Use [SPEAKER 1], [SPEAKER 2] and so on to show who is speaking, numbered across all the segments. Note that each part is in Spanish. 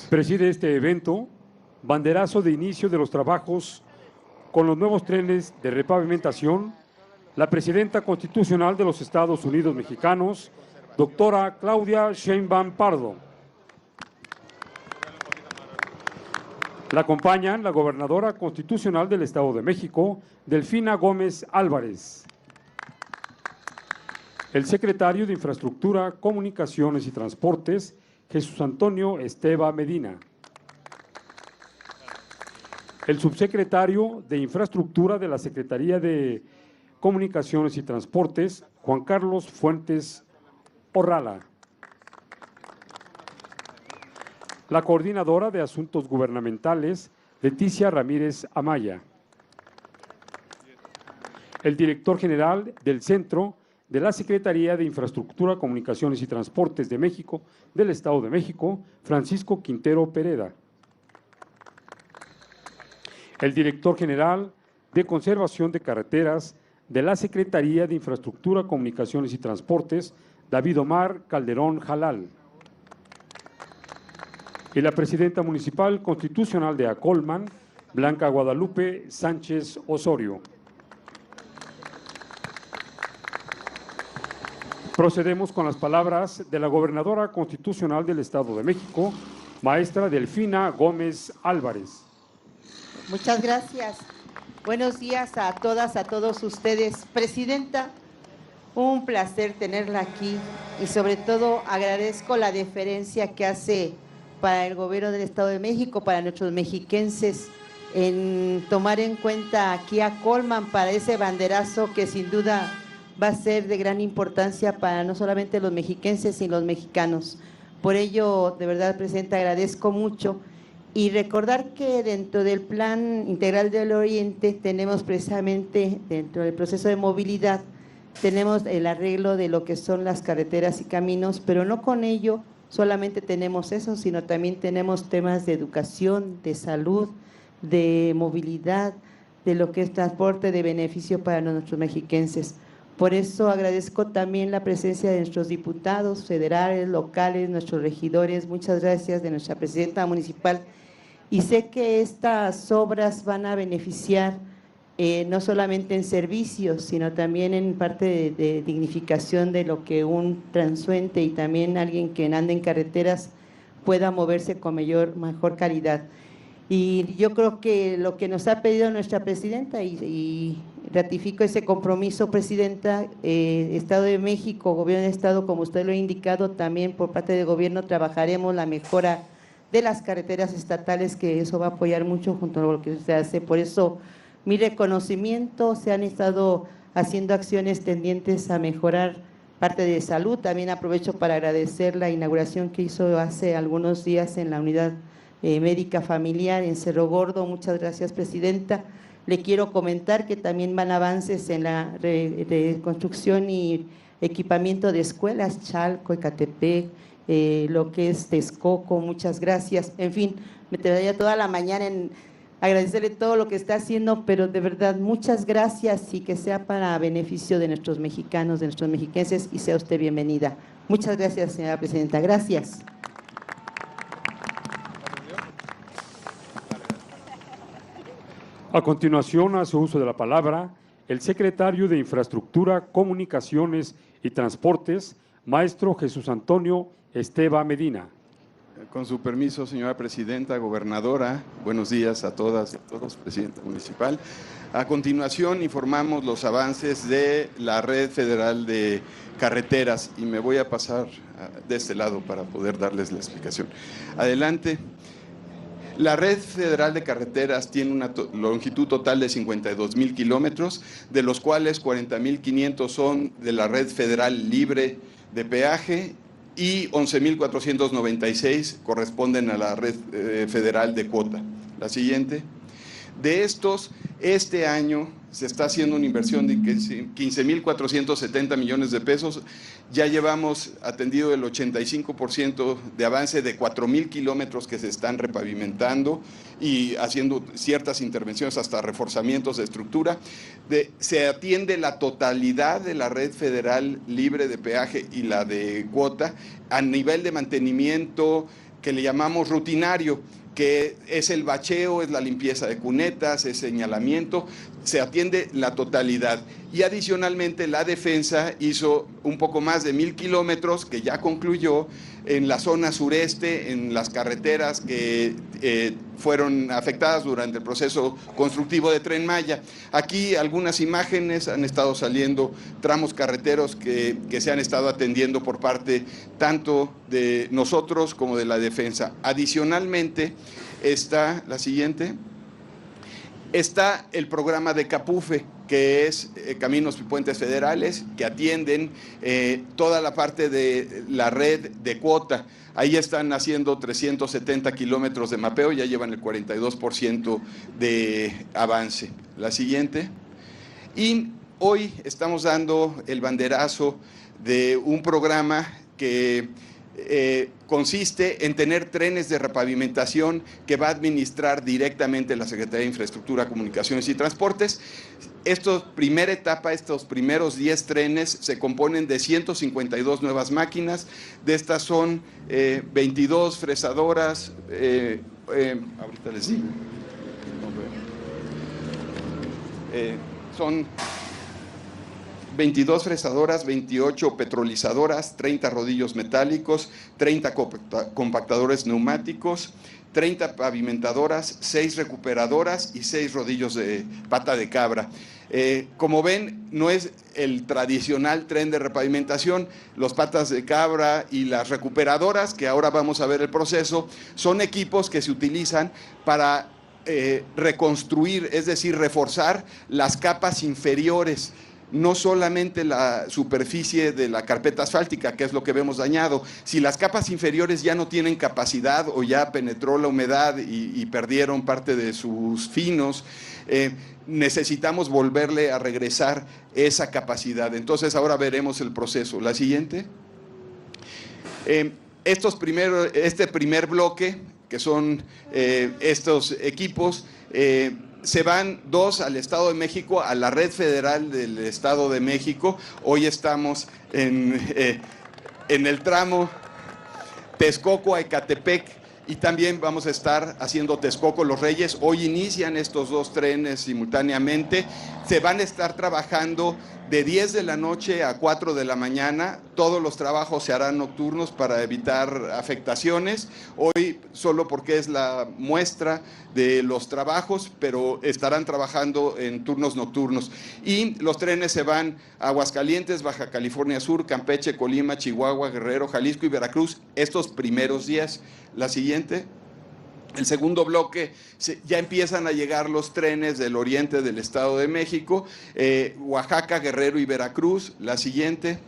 [SPEAKER 1] Preside este evento, banderazo de inicio de los trabajos con los nuevos trenes de repavimentación, la presidenta constitucional de los Estados Unidos mexicanos, doctora Claudia Sheinbaum Pardo. La acompañan la gobernadora constitucional del Estado de México, Delfina Gómez Álvarez. El secretario de Infraestructura, Comunicaciones y Transportes, Jesús Antonio Esteva Medina. El subsecretario de Infraestructura de la Secretaría de Comunicaciones y Transportes, Juan Carlos Fuentes Orrala. La coordinadora de Asuntos Gubernamentales, Leticia Ramírez Amaya. El director general del Centro de la Secretaría de Infraestructura, Comunicaciones y Transportes de México, del Estado de México, Francisco Quintero Pereda. El director general de Conservación de Carreteras de la Secretaría de Infraestructura, Comunicaciones y Transportes, David Omar Calderón Jalal. Y la presidenta municipal constitucional de Acolman, Blanca Guadalupe Sánchez Osorio. Procedemos con las palabras de la gobernadora constitucional del Estado de México, maestra Delfina Gómez Álvarez.
[SPEAKER 2] Muchas gracias. Buenos días a todas, a todos ustedes. Presidenta, un placer tenerla aquí y sobre todo agradezco la deferencia que hace para el gobierno del Estado de México, para nuestros mexiquenses, en tomar en cuenta aquí a Acolman para ese banderazo que sin duda va a ser de gran importancia para no solamente los mexiquenses y los mexicanos. Por ello, de verdad, Presidenta, agradezco mucho. Y recordar que dentro del Plan Integral del Oriente tenemos precisamente, dentro del proceso de movilidad, tenemos el arreglo de lo que son las carreteras y caminos, pero no con ello solamente tenemos eso, sino también tenemos temas de educación, de salud, de movilidad, de lo que es transporte de beneficio para nuestros mexiquenses. Por eso agradezco también la presencia de nuestros diputados federales, locales, nuestros regidores. Muchas gracias de nuestra presidenta municipal. Y sé que estas obras van a beneficiar no solamente en servicios, sino también en parte de dignificación de lo que un transeúnte y también alguien que anda en carreteras pueda moverse con mejor calidad. Y yo creo que lo que nos ha pedido nuestra presidenta, y ratifico ese compromiso, Presidenta, Estado de México, Gobierno de Estado, como usted lo ha indicado, también por parte del Gobierno trabajaremos la mejora de las carreteras estatales, que eso va a apoyar mucho junto a lo que se hace. Por eso, mi reconocimiento, se han estado haciendo acciones tendientes a mejorar parte de salud. También aprovecho para agradecer la inauguración que hizo hace algunos días en la unidad médica familiar en Cerro Gordo. Muchas gracias, Presidenta. Le quiero comentar que también van avances en la reconstrucción y equipamiento de escuelas, Chalco, Ecatepec, lo que es Texcoco. Muchas gracias. En fin, me tendría toda la mañana en agradecerle todo lo que está haciendo, pero de verdad muchas gracias y que sea para beneficio de nuestros mexicanos, de nuestros mexiquenses, y sea usted bienvenida. Muchas gracias, señora presidenta. Gracias.
[SPEAKER 1] A continuación, hace uso de la palabra el secretario de Infraestructura, Comunicaciones y Transportes, maestro Jesús Antonio Esteva Medina.
[SPEAKER 3] Con su permiso, señora presidenta, gobernadora, buenos días a todas y a todos, presidenta municipal. A continuación, informamos los avances de la Red Federal de Carreteras y me voy a pasar de este lado para poder darles la explicación. Adelante. La Red Federal de Carreteras tiene una longitud total de 52,000 kilómetros, de los cuales 40,500 son de la Red Federal Libre de Peaje y 11,496 corresponden a la Red Federal de Cuota. La siguiente. De estos, este año se está haciendo una inversión de 15,470 millones de pesos. Ya llevamos atendido el 85% de avance de 4,000 kilómetros que se están repavimentando y haciendo ciertas intervenciones hasta reforzamientos de estructura. Se atiende la totalidad de la Red Federal Libre de Peaje y la de Cuota a nivel de mantenimiento, que le llamamos rutinario, que es el bacheo, es la limpieza de cunetas, es señalamiento, se atiende la totalidad. Y adicionalmente la defensa hizo un poco más de 1,000 kilómetros, que ya concluyó, en la zona sureste, en las carreteras que fueron afectadas durante el proceso constructivo de Tren Maya. Aquí algunas imágenes, han estado saliendo tramos carreteros que se han estado atendiendo por parte tanto de nosotros como de la defensa. Adicionalmente está, la siguiente, está el programa de CAPUFE, que es Caminos y Puentes Federales, que atienden toda la parte de la red de cuota. Ahí están haciendo 370 kilómetros de mapeo, ya llevan el 42% de avance. La siguiente. Y hoy estamos dando el banderazo de un programa que consiste en tener trenes de repavimentación que va a administrar directamente la Secretaría de Infraestructura, Comunicaciones y Transportes. Primera etapa, estos primeros 10 trenes se componen de 152 nuevas máquinas. De estas son 22 fresadoras, ahorita les digo, son 22 fresadoras, 28 petrolizadoras, 30 rodillos metálicos, 30 compactadores neumáticos, 30 pavimentadoras, 6 recuperadoras y 6 rodillos de pata de cabra. Como ven, no es el tradicional tren de repavimentación. Los patas de cabra y las recuperadoras, que ahora vamos a ver el proceso, son equipos que se utilizan para reconstruir, es decir, reforzar las capas inferiores. No solamente la superficie de la carpeta asfáltica, que es lo que vemos dañado. Si las capas inferiores ya no tienen capacidad o ya penetró la humedad y perdieron parte de sus finos, necesitamos volverle a regresar esa capacidad. Entonces ahora veremos el proceso. La siguiente. Este primer bloque, que son estos equipos, se van 2 al Estado de México, a la red federal del Estado de México. Hoy estamos en el tramo Texcoco a Ecatepec y también vamos a estar haciendo Texcoco Los Reyes. Hoy inician estos 2 trenes simultáneamente. Se van a estar trabajando de 10 de la noche a 4 de la mañana. Todos los trabajos se harán nocturnos para evitar afectaciones. Hoy solo porque es la muestra de los trabajos, pero estarán trabajando en turnos nocturnos. Y los trenes se van a Aguascalientes, Baja California Sur, Campeche, Colima, Chihuahua, Guerrero, Jalisco y Veracruz estos primeros días. La siguiente. El segundo bloque, ya empiezan a llegar los trenes del oriente del Estado de México, Oaxaca, Guerrero y Veracruz. La siguiente.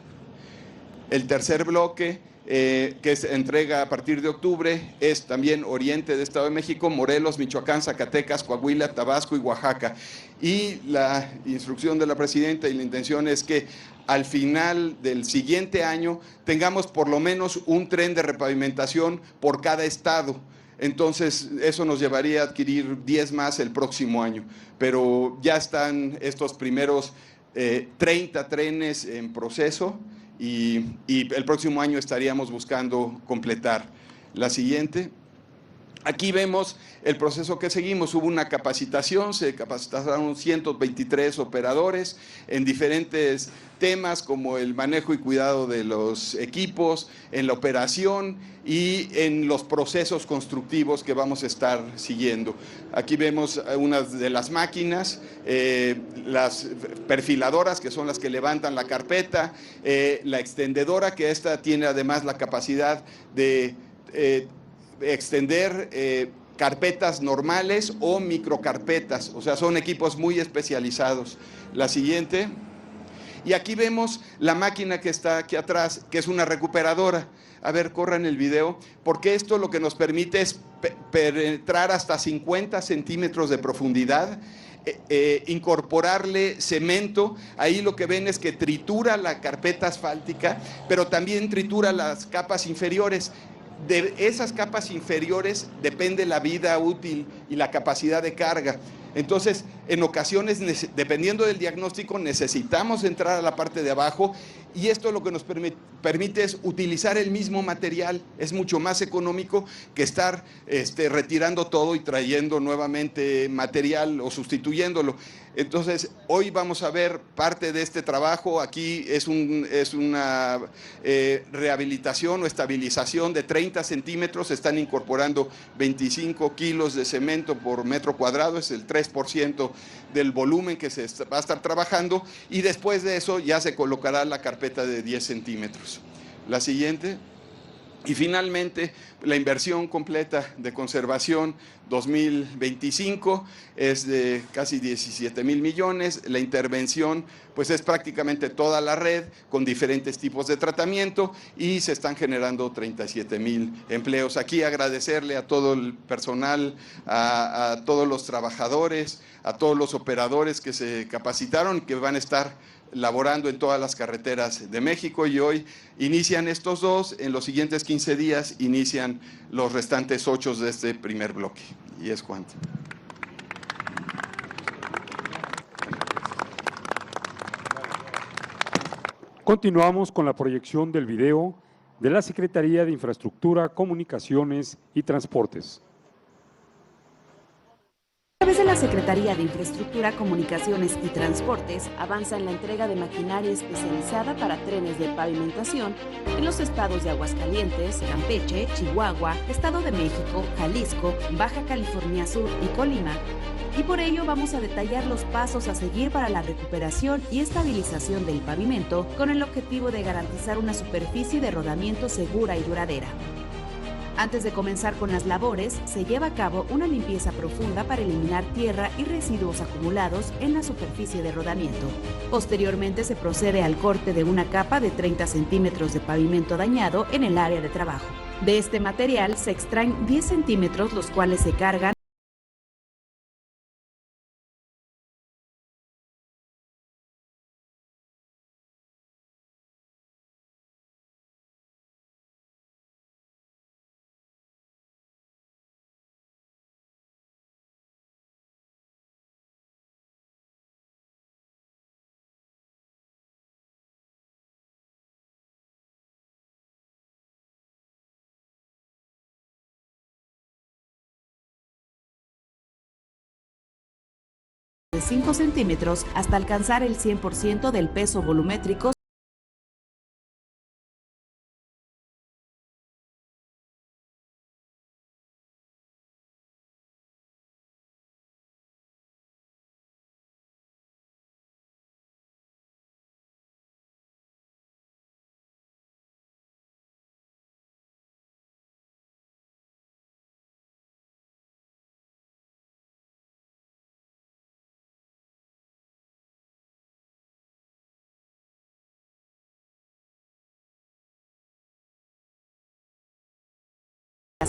[SPEAKER 3] El tercer bloque, que se entrega a partir de octubre, es también oriente del Estado de México, Morelos, Michoacán, Zacatecas, Coahuila, Tabasco y Oaxaca. Y la instrucción de la presidenta y la intención es que al final del siguiente año tengamos por lo menos un tren de repavimentación por cada estado. Entonces, eso nos llevaría a adquirir 10 más el próximo año. Pero ya están estos primeros 30 trenes en proceso y el próximo año estaríamos buscando completar. La siguiente. Aquí vemos el proceso que seguimos. Hubo una capacitación, se capacitaron 123 operadores en diferentes temas como el manejo y cuidado de los equipos, en la operación y en los procesos constructivos que vamos a estar siguiendo. Aquí vemos unas de las máquinas, las perfiladoras, que son las que levantan la carpeta, la extendedora, que esta tiene además la capacidad de extender carpetas normales o microcarpetas, o sea, son equipos muy especializados. La siguiente. Y aquí vemos la máquina que está aquí atrás, que es una recuperadora. A ver, corran el video, porque esto lo que nos permite es penetrar hasta 50 centímetros de profundidad, incorporarle cemento. Ahí lo que ven es que tritura la carpeta asfáltica, pero también tritura las capas inferiores. De esas capas inferiores depende la vida útil y la capacidad de carga. Entonces, en ocasiones, dependiendo del diagnóstico, necesitamos entrar a la parte de abajo y esto lo que nos permite es utilizar el mismo material. Es mucho más económico que estar retirando todo y trayendo nuevamente material o sustituyéndolo. Entonces, hoy vamos a ver parte de este trabajo. Aquí es una rehabilitación o estabilización de 30 centímetros. Están incorporando 25 kilos de cemento por metro cuadrado, es el 3% del volumen que se va a estar trabajando, y después de eso ya se colocará la carpeta de 10 centímetros. La siguiente. Y finalmente, la inversión completa de conservación 2025 es de casi 17,000 millones. La intervención pues es prácticamente toda la red con diferentes tipos de tratamiento y se están generando 37,000 empleos. Aquí agradecerle a todo el personal, a todos los trabajadores, a todos los operadores que se capacitaron y que van a estar laborando en todas las carreteras de México, y hoy inician estos dos. En los siguientes 15 días inician los restantes 8 de este primer bloque. Y es cuanto.
[SPEAKER 1] Continuamos con la proyección del video de la Secretaría de Infraestructura, Comunicaciones y Transportes.
[SPEAKER 4] A través de la Secretaría de Infraestructura, Comunicaciones y Transportes avanza en la entrega de maquinaria especializada para trenes de pavimentación en los estados de Aguascalientes, Campeche, Chihuahua, Estado de México, Jalisco, Baja California Sur y Colima. Y por ello vamos a detallar los pasos a seguir para la recuperación y estabilización del pavimento con el objetivo de garantizar una superficie de rodamiento segura y duradera. Antes de comenzar con las labores, se lleva a cabo una limpieza profunda para eliminar tierra y residuos acumulados en la superficie de rodamiento. Posteriormente se procede al corte de una capa de 30 centímetros de pavimento dañado en el área de trabajo. De este material se extraen 10 centímetros, los cuales se cargan de 5 centímetros hasta alcanzar el 100% del peso volumétrico.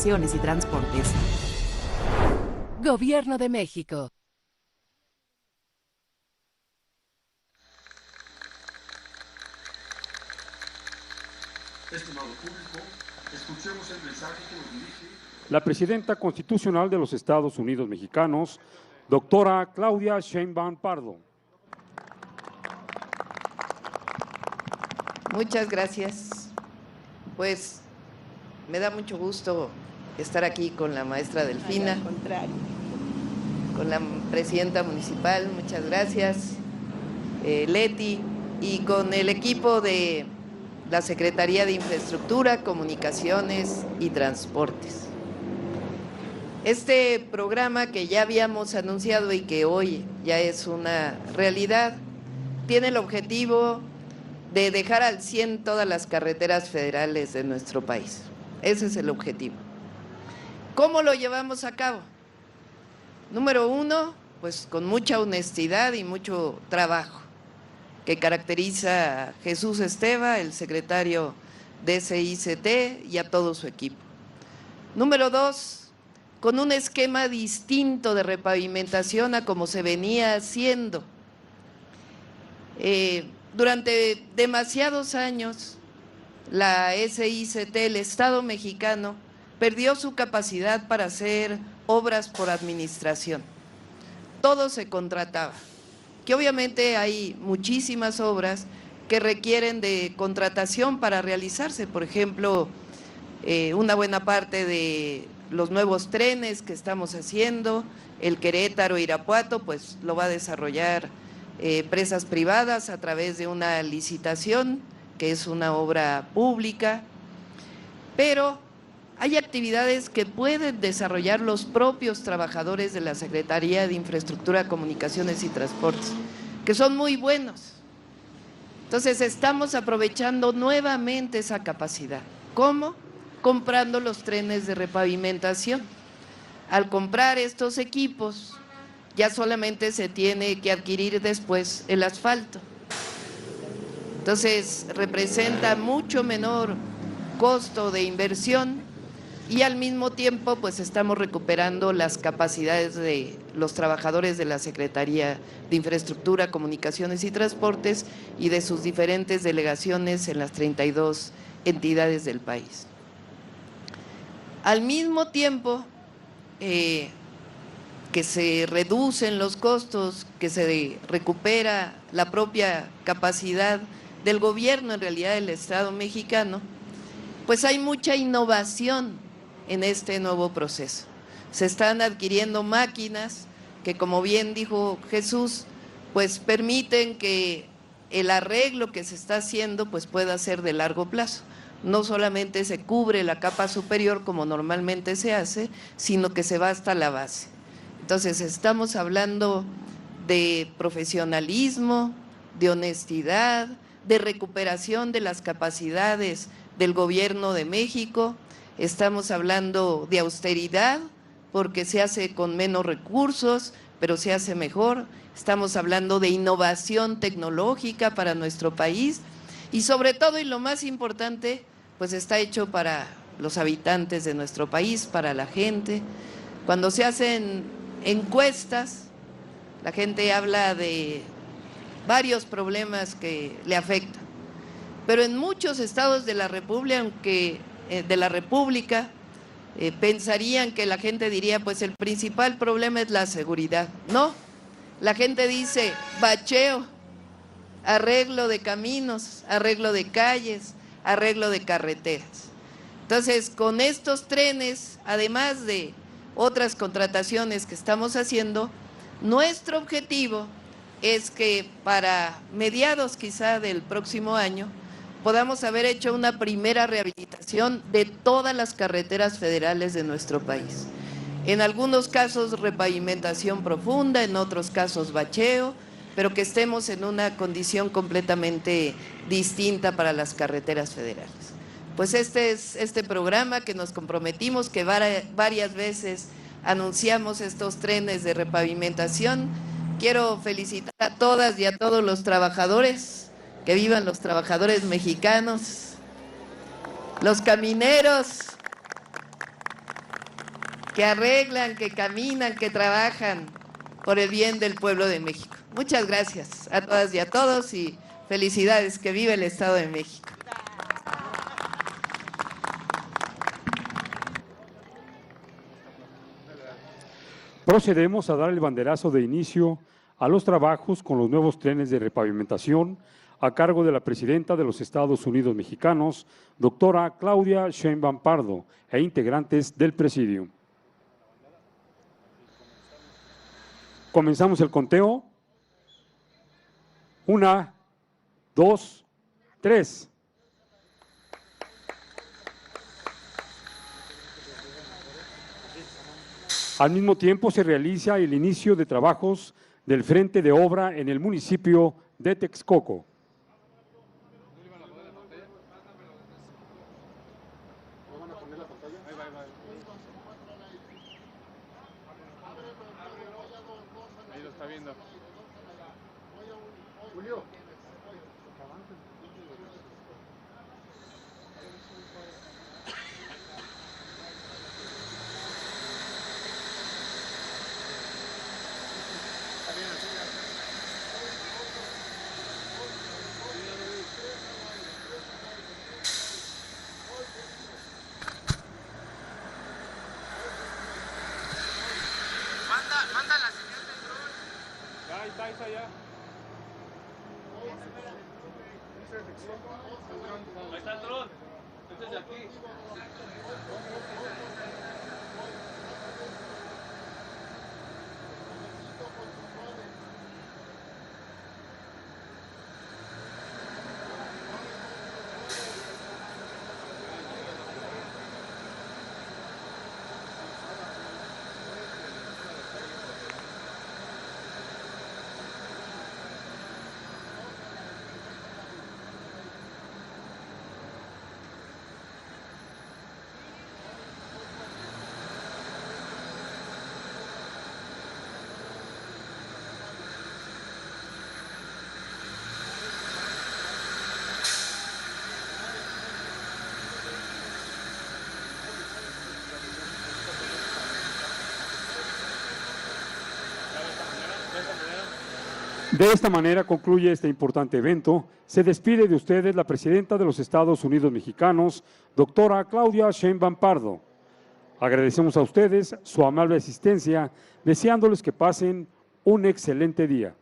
[SPEAKER 4] Y Transportes.
[SPEAKER 5] Gobierno de México.
[SPEAKER 1] Estimado público, escuchemos el mensaje que nos dirige la Presidenta Constitucional de los Estados Unidos Mexicanos, doctora Claudia Sheinbaum Pardo.
[SPEAKER 6] Muchas gracias. Pues me da mucho gusto estar aquí con la maestra Delfina,
[SPEAKER 2] Al contrario.
[SPEAKER 6] con la presidenta municipal, muchas gracias, Leti, y con el equipo de la Secretaría de Infraestructura, Comunicaciones y Transportes. Este programa que ya habíamos anunciado y que hoy ya es una realidad, tiene el objetivo de dejar al 100 todas las carreteras federales de nuestro país. Ese es el objetivo. ¿Cómo lo llevamos a cabo? Número uno, pues con mucha honestidad y mucho trabajo que caracteriza a Jesús Esteva, el secretario de SICT, y a todo su equipo. Número dos, con un esquema distinto de repavimentación a como se venía haciendo. Durante demasiados años, la SICT, el Estado mexicano, perdió su capacidad para hacer obras por administración. Todo se contrataba, que obviamente hay muchísimas obras que requieren de contratación para realizarse. Por ejemplo, una buena parte de los nuevos trenes que estamos haciendo, el Querétaro-Irapuato, pues lo va a desarrollar empresas privadas a través de una licitación, que es una obra pública, pero hay actividades que pueden desarrollar los propios trabajadores de la Secretaría de Infraestructura, Comunicaciones y Transportes, que son muy buenos. Entonces estamos aprovechando nuevamente esa capacidad. ¿Cómo? Comprando los trenes de repavimentación. Al comprar estos equipos, ya solamente se tiene que adquirir después el asfalto. Entonces representa mucho menor costo de inversión y al mismo tiempo pues estamos recuperando las capacidades de los trabajadores de la Secretaría de Infraestructura, Comunicaciones y Transportes y de sus diferentes delegaciones en las 32 entidades del país. Al mismo tiempo que se reducen los costos, que se recupera la propia capacidad del gobierno, en realidad del Estado mexicano, pues hay mucha innovación en este nuevo proceso. Se están adquiriendo máquinas que, como bien dijo Jesús, pues permiten que el arreglo que se está haciendo pues pueda ser de largo plazo. No solamente se cubre la capa superior como normalmente se hace, sino que se va hasta la base. Entonces estamos hablando de profesionalismo, de honestidad, de recuperación de las capacidades del gobierno de México. Estamos hablando de austeridad, porque se hace con menos recursos, pero se hace mejor. Estamos hablando de innovación tecnológica para nuestro país y sobre todo, y lo más importante, pues está hecho para los habitantes de nuestro país, para la gente. Cuando se hacen encuestas, la gente habla de varios problemas que le afectan, pero en muchos estados de la República, pensarían que la gente diría, pues el principal problema es la seguridad. No, la gente dice bacheo, arreglo de caminos, arreglo de calles, arreglo de carreteras. Entonces, con estos trenes, además de otras contrataciones que estamos haciendo, nuestro objetivo es que para mediados quizá del próximo año podamos haber hecho una primera rehabilitación de todas las carreteras federales de nuestro país. En algunos casos repavimentación profunda, en otros casos bacheo, pero que estemos en una condición completamente distinta para las carreteras federales. Pues este es este programa que nos comprometimos, que varias veces anunciamos estos trenes de repavimentación. Quiero felicitar a todas y a todos los trabajadores, que vivan los trabajadores mexicanos, los camineros, que arreglan, que caminan, que trabajan por el bien del pueblo de México. Muchas gracias a todas y a todos y felicidades, que viva el Estado de México.
[SPEAKER 1] Procedemos a dar el banderazo de inicio a los trabajos con los nuevos trenes de repavimentación a cargo de la presidenta de los Estados Unidos Mexicanos, doctora Claudia Sheinbaum Pardo, e integrantes del presidium. Comenzamos el conteo. 1, 2, 3. Al mismo tiempo se realiza el inicio de trabajos del frente de obra en el municipio de Texcoco.
[SPEAKER 5] Ahí lo está viendo.
[SPEAKER 7] Julio.
[SPEAKER 5] Manda la señal del dron. Ya, ahí está ya. Ahí está el dron. Este es de aquí.
[SPEAKER 1] De esta manera concluye este importante evento. Se despide de ustedes la presidenta de los Estados Unidos Mexicanos, doctora Claudia Sheinbaum Pardo. Agradecemos a ustedes su amable asistencia, deseándoles que pasen un excelente día.